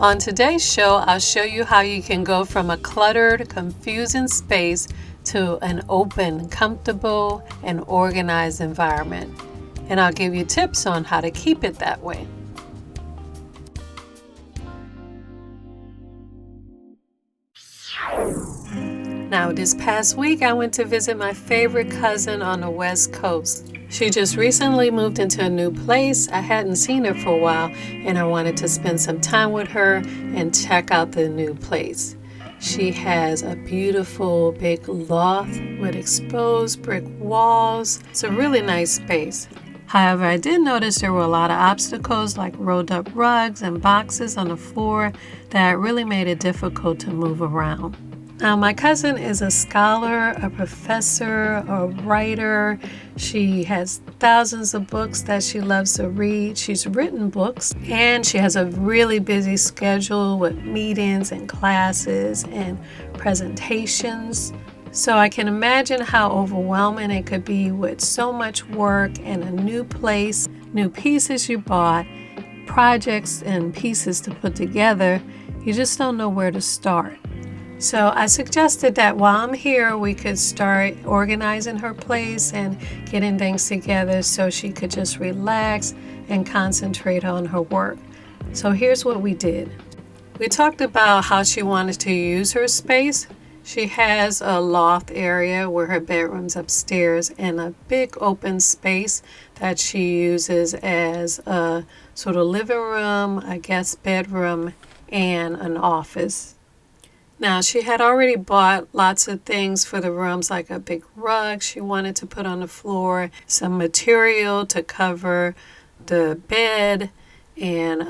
On today's show, I'll show you how you can go from a cluttered, confusing space to an open, comfortable, and organized environment. And I'll give you tips on how to keep it that way. Now, this past week, I went to visit my favorite cousin on the West Coast. She just recently moved into a new place. I hadn't seen her for a while, and I wanted to spend some time with her and check out the new place. She has a beautiful big loft with exposed brick walls. It's a really nice space. However, I did notice there were a lot of obstacles like rolled up rugs and boxes on the floor that really made it difficult to move around. Now, my cousin is a scholar, a professor, a writer. She has thousands of books that she loves to read. She's written books, and she has a really busy schedule with meetings and classes and presentations. So I can imagine how overwhelming it could be with so much work and a new place, new pieces you bought, projects and pieces to put together. You just don't know where to start. So I suggested that while I'm here, we could start organizing her place and getting things together so she could just relax and concentrate on her work. So here's what we did. We talked about how she wanted to use her space. She has a loft area where her bedroom's upstairs and a big open space that she uses as a sort of living room, a guest bedroom, and an office. Now, she had already bought lots of things for the rooms, like a big rug she wanted to put on the floor, some material to cover the bed, and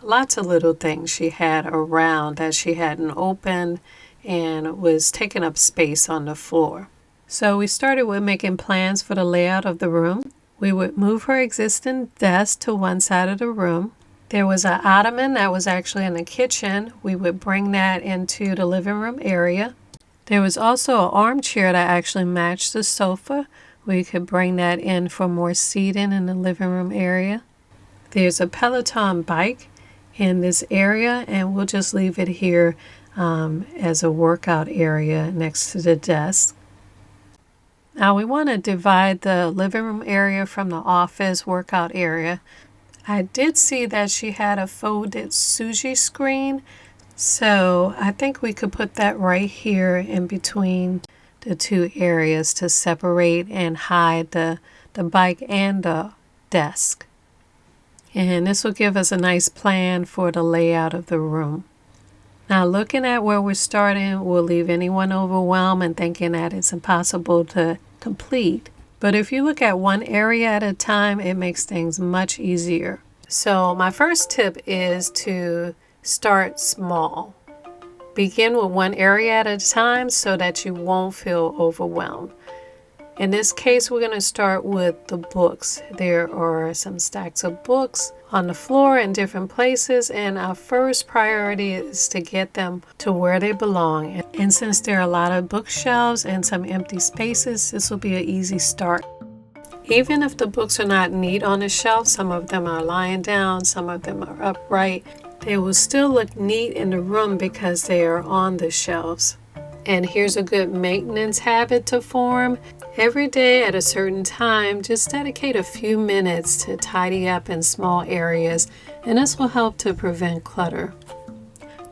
lots of little things she had around that she hadn't opened and was taking up space on the floor. So we started with making plans for the layout of the room. We would move her existing desk to one side of the room. There was an ottoman that was actually in the kitchen. We would bring that into the living room area. There was also an armchair that actually matched the sofa. We could bring that in for more seating in the living room area. There's a Peloton bike in this area, and we'll just leave it here as a workout area next to the desk. Now we want to divide the living room area from the office workout area. I did see that she had a folded sushi screen, so I think we could put that right here in between the two areas to separate and hide the bike and the desk. And this will give us a nice plan for the layout of the room. Now, looking at where we're starting will leave anyone overwhelmed and thinking that it's impossible to complete. But if you look at one area at a time, it makes things much easier. So my first tip is to start small. Begin with one area at a time so that you won't feel overwhelmed. In this case, we're going to start with the books. There are some stacks of books on the floor in different places, and our first priority is to get them to where they belong. And since there are a lot of bookshelves and some empty spaces, this will be an easy start. Even if the books are not neat on the shelf, some of them are lying down, some of them are upright, they will still look neat in the room because they are on the shelves. And here's a good maintenance habit to form. Every day at a certain time, just dedicate a few minutes to tidy up in small areas, and this will help to prevent clutter.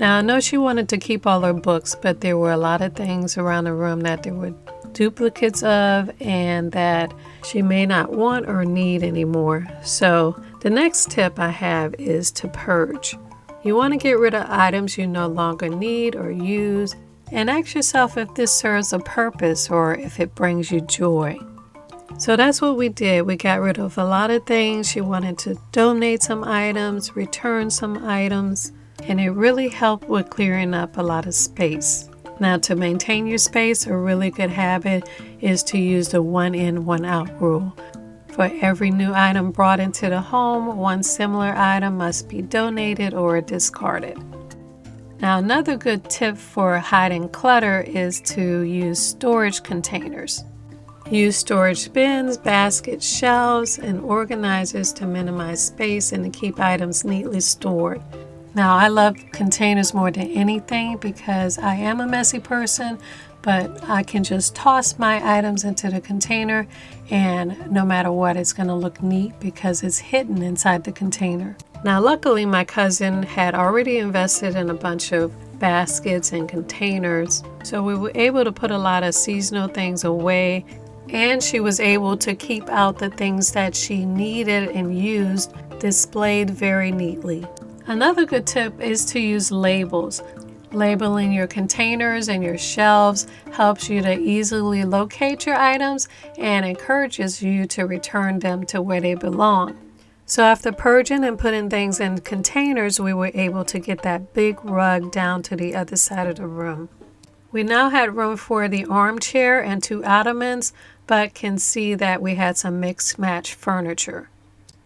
Now, I know she wanted to keep all her books, but there were a lot of things around the room that there were duplicates of and that she may not want or need anymore. So the next tip I have is to purge. You want to get rid of items you no longer need or use, and ask yourself if this serves a purpose or if it brings you joy. So that's what we did. We got rid of a lot of things. She wanted to donate some items, return some items, and it really helped with clearing up a lot of space. Now, to maintain your space, a really good habit is to use the one in, one out rule. For every new item brought into the home, one similar item must be donated or discarded. Now, another good tip for hiding clutter is to use storage containers. Use storage bins, baskets, shelves, and organizers to minimize space and to keep items neatly stored. Now, I love containers more than anything because I am a messy person, but I can just toss my items into the container and no matter what, it's going to look neat because it's hidden inside the container. Now, luckily, my cousin had already invested in a bunch of baskets and containers, so we were able to put a lot of seasonal things away, and she was able to keep out the things that she needed and used displayed very neatly. Another good tip is to use labels. Labeling your containers and your shelves helps you to easily locate your items and encourages you to return them to where they belong. So after purging and putting things in containers, we were able to get that big rug down to the other side of the room. We now had room for the armchair and 2 ottomans, but can see that we had some mixed match furniture.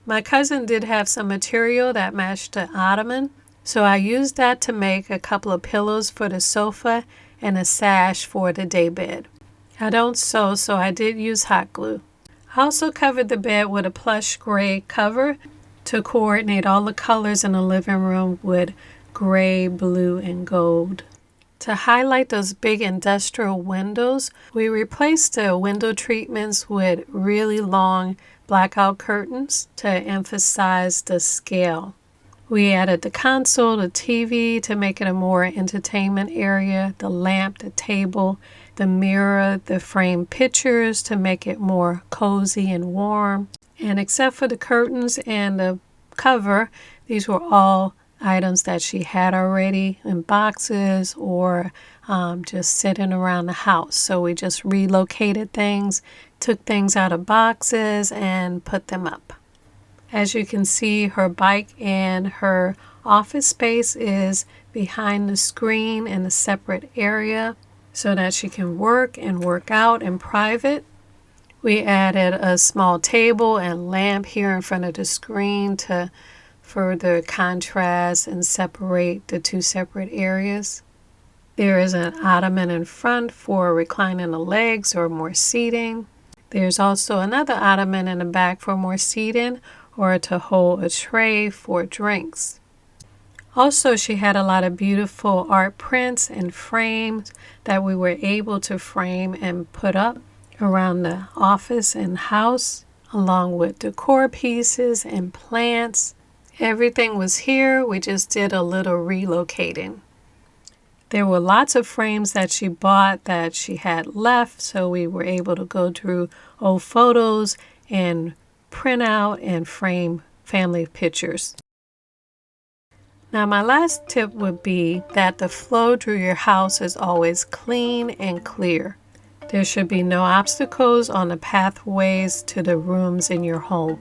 My cousin did have some material that matched the ottoman, so I used that to make a couple of pillows for the sofa and a sash for the daybed. I don't sew, so I did use hot glue. I also covered the bed with a plush gray cover to coordinate all the colors in the living room with gray, blue, and gold. To highlight those big industrial windows, we replaced the window treatments with really long blackout curtains to emphasize the scale. We added the console, the TV to make it a more entertainment area, the lamp, the table, the mirror, the framed pictures to make it more cozy and warm. And except for the curtains and the cover, these were all items that she had already in boxes or just sitting around the house. So we just relocated things, took things out of boxes and put them up. As you can see, her bike and her office space is behind the screen in a separate area so that she can work and work out in private. We added a small table and lamp here in front of the screen to further contrast and separate the 2 separate areas. There is an ottoman in front for reclining the legs or more seating. There's also another ottoman in the back for more seating or to hold a tray for drinks. Also, she had a lot of beautiful art prints and frames that we were able to frame and put up around the office and house, along with decor pieces and plants. Everything was here, we just did a little relocating. There were lots of frames that she bought that she had left, so we were able to go through old photos and print out and frame family pictures. Now, my last tip would be that the flow through your house is always clean and clear. There should be no obstacles on the pathways to the rooms in your home.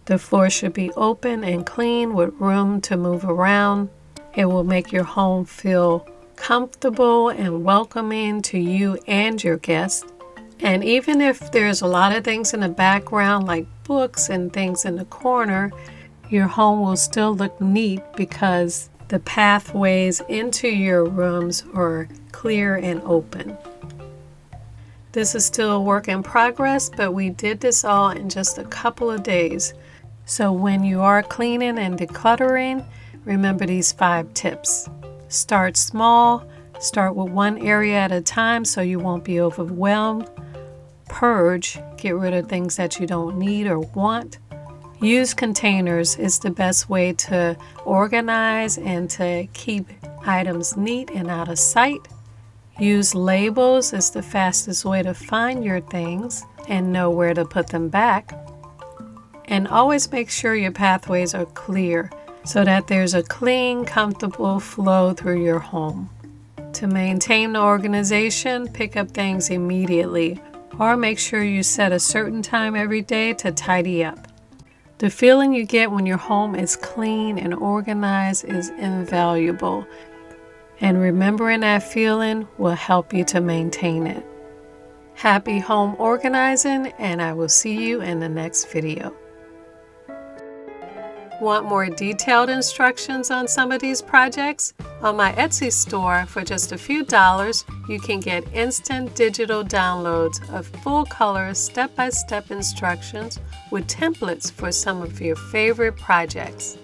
The floor should be open and clean with room to move around. It will make your home feel comfortable and welcoming to you and your guests. And even if there's a lot of things in the background like books and things in the corner, your home will still look neat because the pathways into your rooms are clear and open. This is still a work in progress, but we did this all in just a couple of days. So when you are cleaning and decluttering, remember these 5 tips. Start small. Start with one area at a time so you won't be overwhelmed. Purge. Get rid of things that you don't need or want. Use containers is the best way to organize and to keep items neat and out of sight. Use labels is the fastest way to find your things and know where to put them back. And always make sure your pathways are clear so that there's a clean, comfortable flow through your home. To maintain the organization, pick up things immediately or make sure you set a certain time every day to tidy up. The feeling you get when your home is clean and organized is invaluable, and remembering that feeling will help you to maintain it. Happy home organizing, and I will see you in the next video. Want more detailed instructions on some of these projects? On my Etsy store, for just a few dollars, you can get instant digital downloads of full-color step-by-step instructions with templates for some of your favorite projects.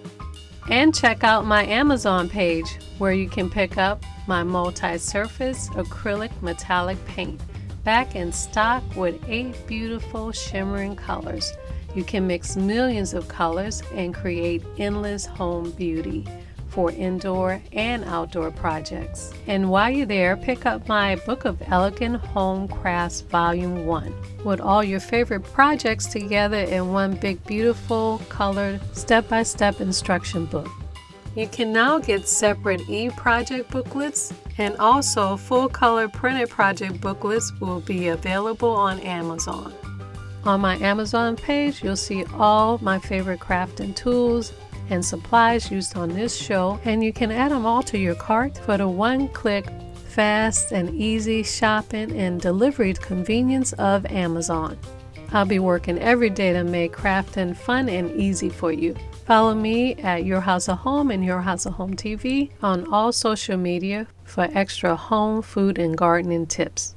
And check out my Amazon page where you can pick up my multi-surface acrylic metallic paint, back in stock with 8 beautiful shimmering colors. You can mix millions of colors and create endless home beauty for indoor and outdoor projects. And while you're there, pick up my Book of Elegant Home Crafts Volume 1 with all your favorite projects together in one big beautiful colored step-by-step instruction book. You can now get separate e-project booklets, and also full color printed project booklets will be available on Amazon. On my Amazon page, you'll see all my favorite crafting tools and supplies used on this show, and you can add them all to your cart for the one-click, fast and easy shopping and delivery convenience of Amazon. I'll be working every day to make crafting fun and easy for you. Follow me at Your House of Home and Your House of Home TV on all social media for extra home, food, and gardening tips.